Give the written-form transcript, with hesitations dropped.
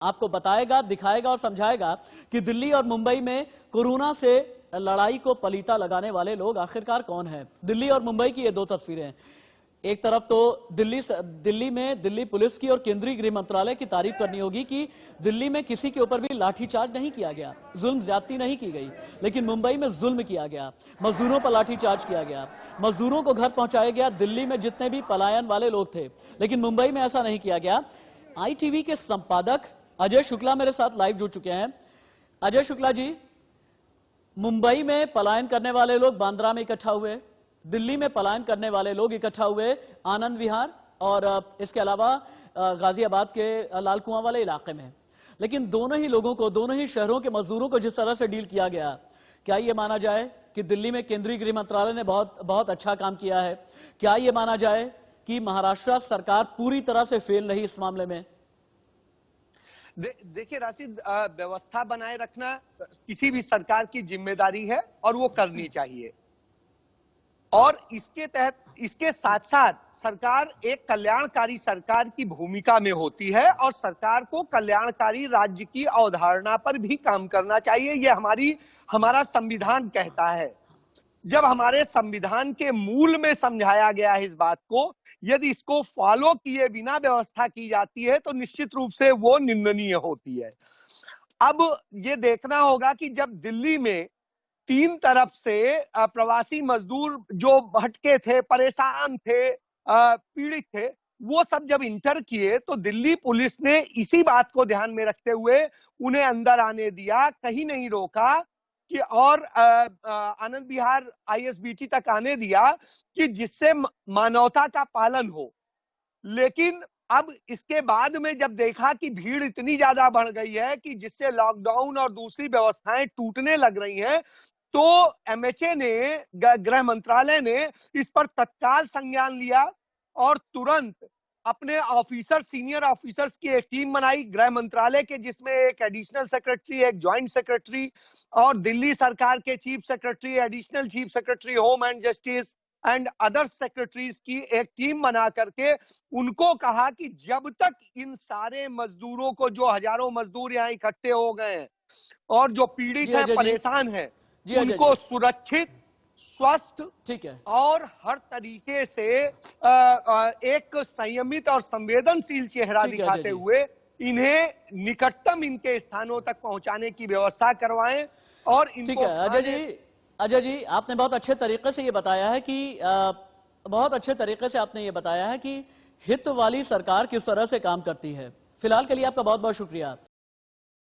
आपको बताएगा, दिखाएगा और समझाएगा कि दिल्ली और मुंबई में कोरोना से लड़ाई को पलीता लगाने वाले लोग आखिरकार कौन हैं। दिल्ली और मुंबई की ये दो तस्वीरें, एक तरफ तो दिल्ली में दिल्ली पुलिस की और केंद्रीय गृह मंत्रालय की तारीफ करनी होगी कि दिल्ली में किसी के ऊपर भी लाठीचार्ज नहीं किया गया, जुल्म ज्यादती नहीं की गई, लेकिन मुंबई में जुल्म किया गया, मजदूरों पर लाठीचार्ज किया गया, मजदूरों को घर पहुंचाया गया। दिल्ली में जितने भी पलायन वाले लोग थे, लेकिन मुंबई में ऐसा नहीं किया गया। ITV के संपादक अजय शुक्ला मेरे साथ लाइव जुड़ चुके हैं। अजय शुक्ला जी, मुंबई में पलायन करने वाले लोग बांद्रा में इकट्ठा हुए, दिल्ली में पलायन करने वाले लोग इकट्ठा हुए आनंद विहार और इसके अलावा गाजियाबाद के लाल कुआं वाले इलाके में। लेकिन दोनों ही लोगों को, दोनों ही शहरों के मजदूरों को जिस तरह से डील किया गया, क्या ये माना जाए कि दिल्ली में केंद्रीय गृह मंत्रालय ने बहुत अच्छा काम किया है? क्या ये माना जाए कि महाराष्ट्र सरकार पूरी तरह से फेल रही इस मामले में? देखिए राशिद, व्यवस्था बनाए रखना किसी भी सरकार की जिम्मेदारी है और वो करनी चाहिए। और इसके साथ साथ सरकार एक कल्याणकारी सरकार की भूमिका में होती है और सरकार को कल्याणकारी राज्य की अवधारणा पर भी काम करना चाहिए। ये हमारा संविधान कहता है। जब हमारे संविधान के मूल में समझाया गया है इस बात को, यदि इसको फॉलो किए बिना व्यवस्था की जाती है तो निश्चित रूप से वो निंदनीय होती है। अब ये देखना होगा कि जब दिल्ली में तीन तरफ से प्रवासी मजदूर जो भटके थे, परेशान थे, पीड़ित थे, वो सब जब इंटर किए तो दिल्ली पुलिस ने इसी बात को ध्यान में रखते हुए उन्हें अंदर आने दिया, कहीं नहीं रोका कि और आनंद विहार ISBT तक आने दिया कि जिससे मानवता का पालन हो। लेकिन अब इसके बाद में जब देखा कि भीड़ इतनी ज्यादा बढ़ गई है कि जिससे लॉकडाउन और दूसरी व्यवस्थाएं टूटने लग रही हैं, तो MHA ने, गृह मंत्रालय ने इस पर तत्काल संज्ञान लिया और तुरंत अपने ऑफिसर, सीनियर ऑफिसर्स की एक टीम बनाई गृह मंत्रालय के, जिसमें एक एडिशनल सेक्रेटरी, एक ज्वाइंट सेक्रेटरी और दिल्ली सरकार के chief secretary, additional chief secretary home and justice and other secretaries की एक टीम बना करके उनको कहा कि जब तक इन सारे मजदूरों को, जो हजारों मजदूर यहाँ इकट्ठे हो गए हैं और जो पीड़ित हैं, परेशान हैं, उनको सुरक्षित, स्वस्थ, ठीक है, और हर तरीके से एक संयमित और संवेदनशील चेहरा दिखाते हुए इन्हें निकटतम इनके स्थानों तक पहुंचाने की व्यवस्था करवाएं। और इनको, ठीक है अजय जी, आपने बहुत अच्छे तरीके से ये बताया है कि बहुत अच्छे तरीके से आपने ये बताया है कि हित वाली सरकार किस तरह से काम करती है। फिलहाल के लिए आपका बहुत बहुत शुक्रिया।